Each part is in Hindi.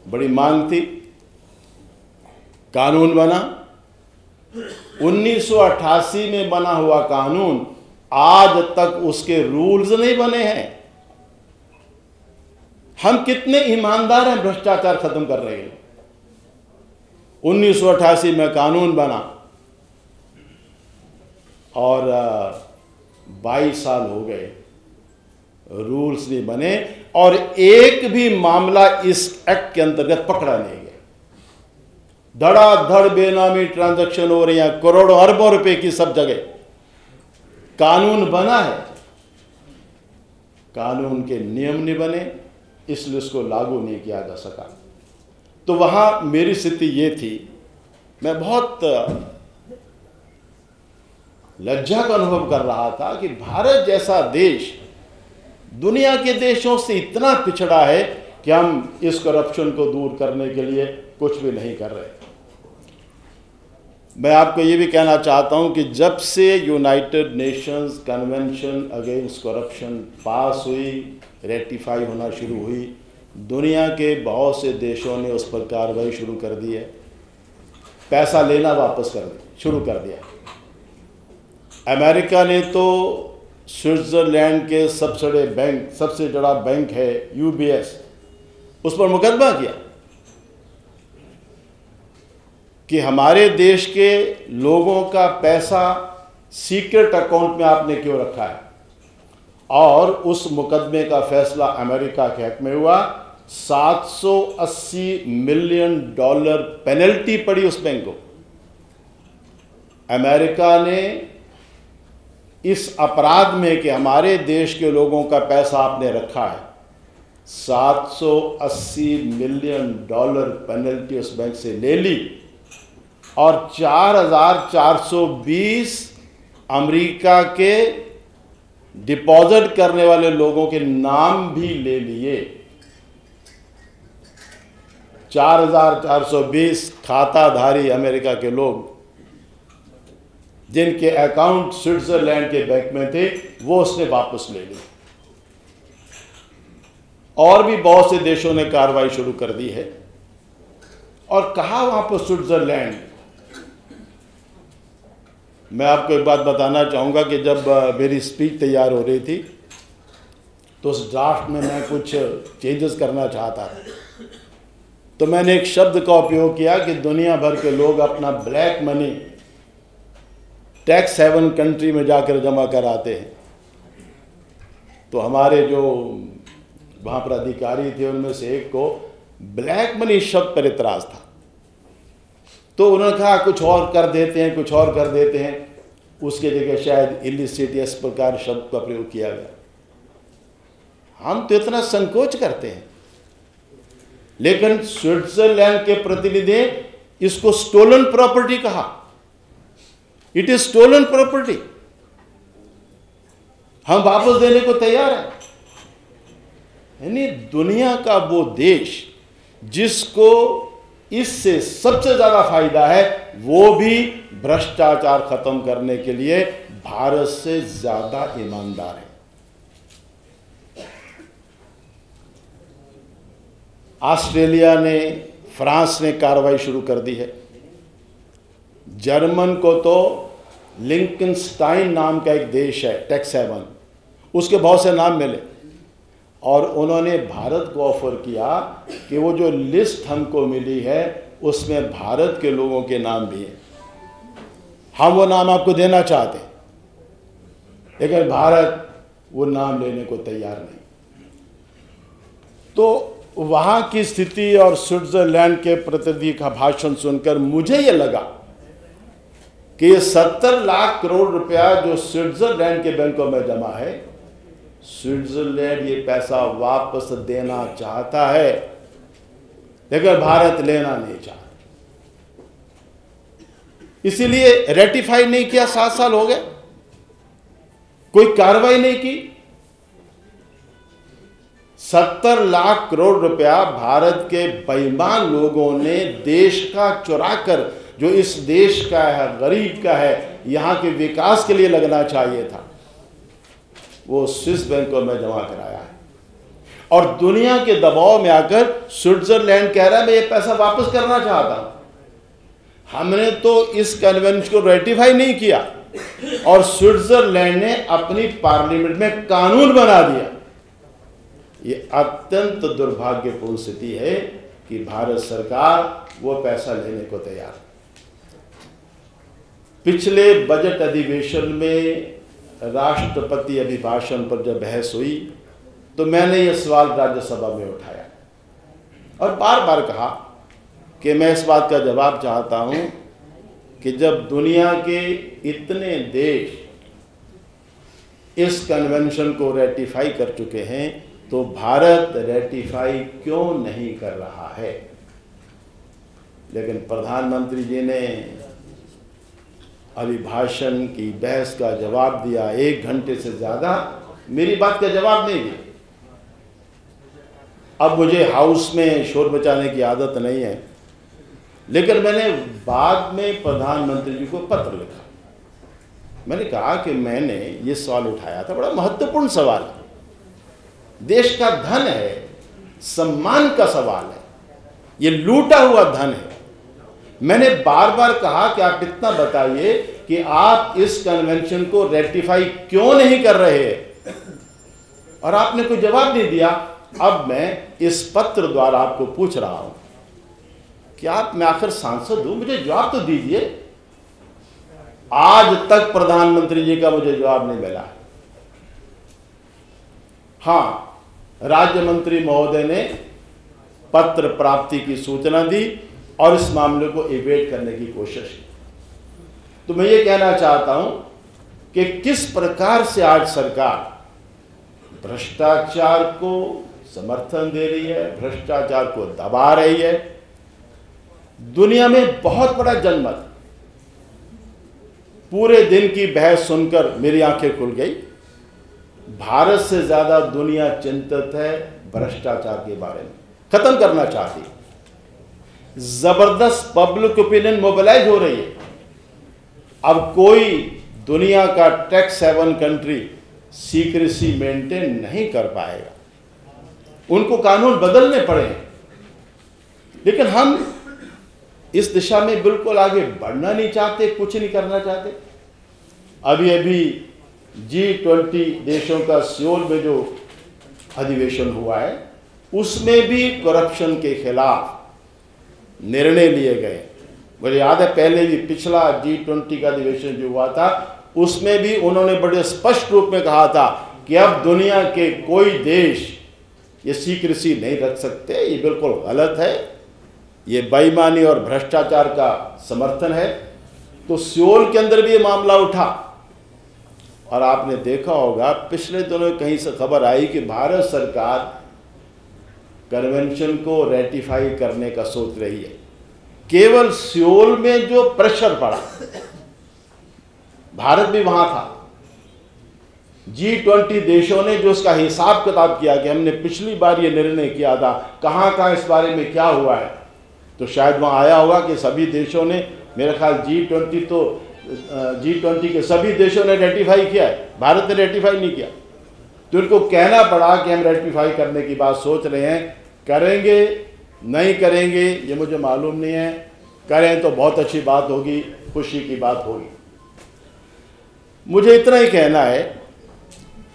बड़ी मांग थी, कानून बना। 1988 में बना हुआ कानून आज तक उसके रूल्स नहीं बने हैं। हम कितने ईमानदार हैं भ्रष्टाचार खत्म कर रहे हैं। 1988 में कानून बना और 22 साल हो गए, रूल्स नहीं बने और एक भी मामला इस एक्ट के अंतर्गत पकड़ा नहीं गया। धड़ाधड़ बेनामी ट्रांजैक्शन हो रही हैं, करोड़ों अरबों रुपए की सब जगह। कानून बना है, कानून के नियम नहीं बने, इसलिए उसको लागू नहीं किया जा सका। तो वहां मेरी स्थिति ये थी, मैं बहुत लज्जा का अनुभव कर रहा था कि भारत जैसा देश दुनिया के देशों से इतना पिछड़ा है कि हम इस करप्शन को दूर करने के लिए कुछ भी नहीं कर रहे। मैं आपको ये भी कहना चाहता हूं कि जब से United Nations convention against corruption pass हुई, रेटिफाई होना शुरू हुई, दुनिया के बहुत से देशों ने उस पर कार्रवाई शुरू कर दी है, पैसा लेना वापस शुरू कर दिया। अमेरिका ने तो स्विट्जरलैंड के सबसे बड़ा बैंक है UBS, उस पर मुकदमा किया कि हमारे देश के लोगों का पैसा सीक्रेट अकाउंट में आपने क्यों रखा है। और उस मुकदमे का फैसला अमेरिका के हक में हुआ। $780 मिलियन पेनल्टी पड़ी उस बैंक को। अमेरिका ने इस अपराध में कि हमारे देश के लोगों का पैसा आपने रखा है, $780 मिलियन पेनल्टी उस बैंक से ले ली और 4,420 अमेरिका के डिपॉजिट करने वाले लोगों के नाम भी ले लिए। 4,420 खाताधारी अमेरिका के लोग जिनके अकाउंट स्विट्जरलैंड के बैंक में थे, वो उसने वापस ले ली। और भी बहुत से देशों ने कार्रवाई शुरू कर दी है। और कहा वहां पर स्विट्जरलैंड, मैं आपको एक बात बताना चाहूँगा कि जब मेरी स्पीच तैयार हो रही थी तो उस ड्राफ्ट में मैं कुछ चेंजेस करना चाहता था। तो मैंने एक शब्द का उपयोग किया कि दुनिया भर के लोग अपना black money tax haven country में जाकर जमा कराते हैं। तो हमारे जो वहाँ पर अधिकारी थे उनमें से एक को ब्लैक मनी शब्द पर इतराज़ था। तो उन्होंने कहा कुछ और कर देते हैं, कुछ और कर देते हैं। उसके जगह शायद इलिसिट इस प्रकार शब्द का प्रयोग किया गया। हम तो इतना संकोच करते हैं, लेकिन स्विट्जरलैंड के प्रतिनिधि ने इसको स्टोलन प्रॉपर्टी कहा। इट इज स्टोलन प्रॉपर्टी, हम वापस देने को तैयार हैं। यानी दुनिया का वो देश जिसको इससे सबसे ज्यादा फायदा है, वो भी भ्रष्टाचार खत्म करने के लिए भारत से ज्यादा ईमानदार है। ऑस्ट्रेलिया ने, फ्रांस ने कार्रवाई शुरू कर दी है। जर्मन को तो लिंकनस्टाइन नाम का एक देश है, टैक्स हेवन, उसके बहुत से नाम मिले और उन्होंने भारत को ऑफर किया कि वो जो लिस्ट हमको मिली है उसमें भारत के लोगों के नाम भी हैं, हम वो नाम आपको देना चाहते हैं, लेकिन भारत वो नाम लेने को तैयार नहीं। तो वहाँ की स्थिति और स्विट्जरलैंड के प्रतिनिधि का भाषण सुनकर मुझे ये लगा कि ये 70 लाख करोड़ रुपया जो स्विट्जरलैंड के बैंकों में जमा है, स्विट्जरलैंड ये पैसा वापस देना चाहता है, लेकिन भारत लेना नहीं चाहता। इसीलिए रेटिफाई नहीं किया। 7 साल हो गए, कोई कार्रवाई नहीं की। 70 लाख करोड़ रुपया भारत के बेईमान लोगों ने देश का चुराकर, जो इस देश का है, गरीब का है, यहां के विकास के लिए लगना चाहिए था, वो स्विस बैंकों में जमा कराया है। और दुनिया के दबाव में आकर स्विट्जरलैंड कह रहा है मैं ये पैसा वापस करना चाहता हूं। हमने तो इस कन्वेंशन को रेटिफाई नहीं किया और स्विट्जरलैंड ने अपनी पार्लियामेंट में कानून बना दिया। ये अत्यंत दुर्भाग्यपूर्ण स्थिति है कि भारत सरकार वो पैसा लेने को तैयार है। पिछले बजट अधिवेशन में राष्ट्रपति अभिभाषण पर जब बहस हुई तो मैंने ये सवाल राज्यसभा में उठाया और बार बार कहा कि मैं इस बात का जवाब चाहता हूं कि जब दुनिया के इतने देश इस कन्वेंशन को रेटिफाई कर चुके हैं तो भारत रेटिफाई क्यों नहीं कर रहा है। लेकिन प्रधानमंत्री जी ने अभिभाषण की बहस का जवाब दिया, 1 घंटे से ज्यादा मेरी बात का जवाब नहीं दिया। अब मुझे हाउस में शोर मचाने की आदत नहीं है, लेकिन मैंने बाद में प्रधानमंत्री जी को पत्र लिखा। मैंने कहा कि मैंने ये सवाल उठाया था, बड़ा महत्वपूर्ण सवाल है, देश का धन है, सम्मान का सवाल है, ये लूटा हुआ धन है। मैंने बार बार कहा कि आप इतना बताइए कि आप इस कन्वेंशन को रेटिफाई क्यों नहीं कर रहे, और आपने कोई जवाब नहीं दिया। अब मैं इस पत्र द्वारा आपको पूछ रहा हूं कि मैं आखिर सांसद हूं, मुझे जवाब तो दीजिए। आज तक प्रधानमंत्री जी का मुझे जवाब नहीं मिला। हां, राज्य मंत्री महोदय ने पत्र प्राप्ति की सूचना दी और इस मामले को इवेट करने की कोशिश की। तो मैं ये कहना चाहता हूं कि किस प्रकार से आज सरकार भ्रष्टाचार को समर्थन दे रही है, भ्रष्टाचार को दबा रही है। दुनिया में बहुत बड़ा जनमत, पूरे दिन की बहस सुनकर मेरी आंखें खुल गई। भारत से ज्यादा दुनिया चिंतित है भ्रष्टाचार के बारे में, खत्म करना चाहती है। जबरदस्त पब्लिक ओपिनियन मोबिलाइज हो रही है। अब कोई दुनिया का tax haven country secrecy maintain नहीं कर पाएगा, उनको कानून बदलने पड़े। लेकिन हम इस दिशा में बिल्कुल आगे बढ़ना नहीं चाहते, कुछ नहीं करना चाहते। अभी अभी G20 देशों का सियोल में जो अधिवेशन हुआ है उसमें भी करप्शन के खिलाफ निर्णय लिए गए। मुझे याद है पहले भी पिछला G20 का अधिवेशन जो हुआ था उसमें भी उन्होंने बड़े स्पष्ट रूप में कहा था कि अब दुनिया के कोई देश ये सीक्रेसी नहीं रख सकते, ये बिल्कुल गलत है, ये बेईमानी और भ्रष्टाचार का समर्थन है। तो सियोल के अंदर भी ये मामला उठा और आपने देखा होगा पिछले दिनों कहीं से खबर आई कि भारत सरकार कन्वेंशन को रेटिफाई करने का सोच रही है। केवल सियोल में जो प्रेशर पड़ा, भारत भी वहां था, G20 देशों ने जो उसका हिसाब किताब किया कि हमने पिछली बार ये निर्णय किया था, कहां कहां इस बारे में क्या हुआ है, तो शायद वहां आया होगा कि सभी देशों ने, मेरा ख्याल G20 के सभी देशों ने रेटिफाई किया है, भारत ने रेटिफाई नहीं किया। तो उनको कहना पड़ा कि हम रेटिफाई करने की बात सोच रहे हैं, करेंगे नहीं करेंगे ये मुझे मालूम नहीं है, करें तो बहुत अच्छी बात होगी, खुशी की बात होगी। मुझे इतना ही कहना है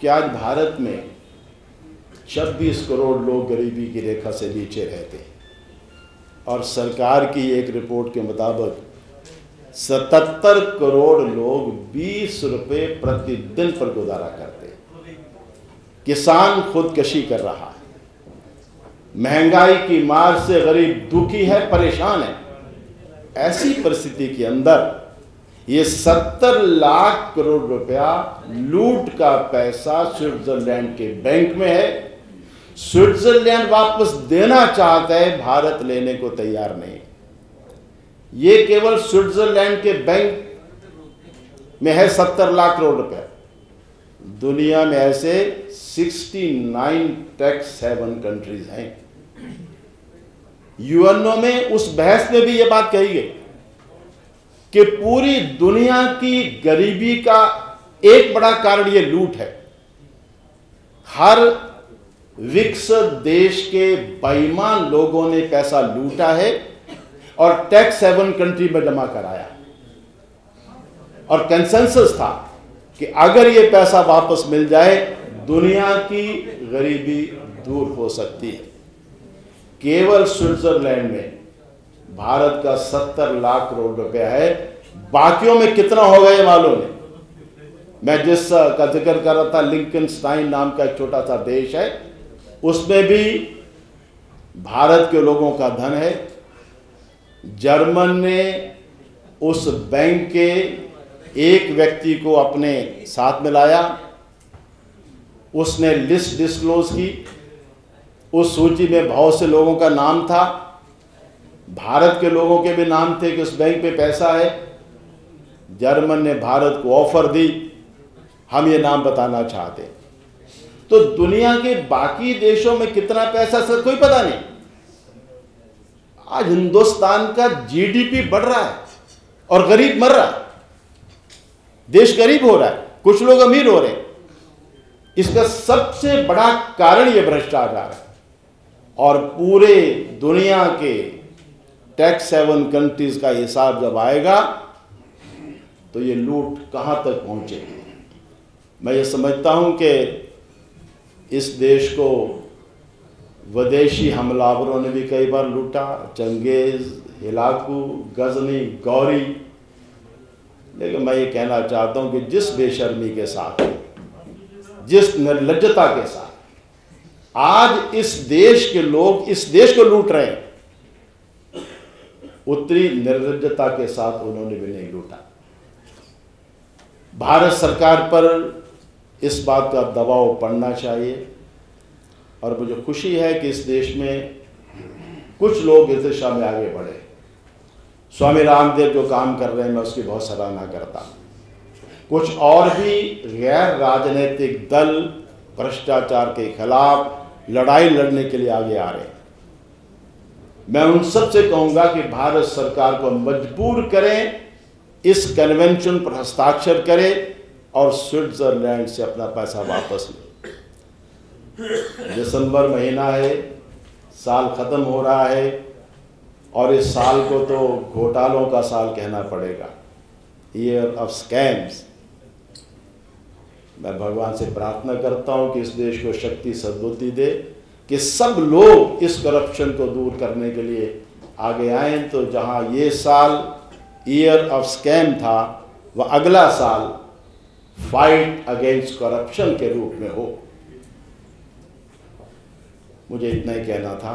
कि आज भारत में 26 करोड़ लोग गरीबी की रेखा से नीचे रहते हैं और सरकार की एक रिपोर्ट के मुताबिक 77 करोड़ लोग 20 रुपए प्रतिदिन पर गुजारा करते हैं। किसान खुदकशी कर रहा है, महंगाई की मार से गरीब दुखी है, परेशान है। ऐसी परिस्थिति के अंदर ये 70 लाख करोड़ रुपया लूट का पैसा स्विट्जरलैंड के बैंक में है। स्विट्जरलैंड वापस देना चाहता है, भारत लेने को तैयार नहीं। ये केवल स्विट्जरलैंड के बैंक में है 70 लाख करोड़ रुपया। दुनिया में ऐसे 69 टैक्स हेवन कंट्रीज हैं। यूएनओ में उस बहस में भी यह बात कही गई कि पूरी दुनिया की गरीबी का एक बड़ा कारण ये लूट है। हर विकसित देश के बेईमान लोगों ने पैसा लूटा है और टैक्स हेवन कंट्री में जमा कराया, और कंसेंसस था कि अगर ये पैसा वापस मिल जाए दुनिया की गरीबी दूर हो सकती है। केवल स्विट्जरलैंड में भारत का 70 लाख करोड़ रुपया है, बाकियों में कितना होगा ये मालूम नहीं। मैं जिस का जिक्र कर रहा था, लिंकनस्टाइन नाम का एक छोटा सा देश है, उसमें भी भारत के लोगों का धन है। जर्मन ने उस बैंक के एक व्यक्ति को अपने साथ में लाया, उसने लिस्ट डिस्क्लोज की, उस सूची में बहुत से लोगों का नाम था, भारत के लोगों के भी नाम थे कि उस बैंक पे पैसा है। जर्मन ने भारत को ऑफर दी, हम ये नाम बताना चाहते। तो दुनिया के बाकी देशों में कितना पैसा सर कोई पता नहीं। आज हिंदुस्तान का जीडीपी बढ़ रहा है और गरीब मर रहा है, देश गरीब हो रहा है, कुछ लोग अमीर हो रहे हैं। इसका सबसे बड़ा कारण यह भ्रष्टाचार है। और पूरे दुनिया के टैक्स हेवन कंट्रीज का हिसाब जब आएगा तो ये लूट कहां तक पहुंचेगी। मैं ये समझता हूं कि इस देश को विदेशी हमलावरों ने भी कई बार लूटा, चंगेज, हिलाकू, गजनी, गौरी। लेकिन मैं ये कहना चाहता हूं कि जिस बेशर्मी के साथ, जिस निर्लज्जता के साथ आज इस देश के लोग इस देश को लूट रहे हैं, उतनी निर्लज्जता के साथ उन्होंने भी नहीं लूटा। भारत सरकार पर इस बात का दबाव पड़ना चाहिए, और मुझे खुशी है कि इस देश में कुछ लोग इस दिशा में आगे बढ़े। स्वामी रामदेव जो काम कर रहे हैं मैं उसकी बहुत सराहना करता हूँ। कुछ और भी गैर राजनीतिक दल भ्रष्टाचार के खिलाफ लड़ाई लड़ने के लिए आगे आ रहे हैं। मैं उन सब से कहूँगा कि भारत सरकार को मजबूर करें, इस कन्वेंशन पर हस्ताक्षर करें और स्विट्जरलैंड से अपना पैसा वापस ले। दिसंबर महीना है, साल खत्म हो रहा है, और इस साल को तो घोटालों का साल कहना पड़ेगा, ईयर ऑफ स्कैम्स। मैं भगवान से प्रार्थना करता हूं कि इस देश को शक्ति सद्बुद्धि दे कि सब लोग इस करप्शन को दूर करने के लिए आगे आएं। तो जहां ये साल ईयर ऑफ स्कैम था, वह अगला साल फाइट अगेंस्ट करप्शन के रूप में हो। मुझे इतना ही कहना था।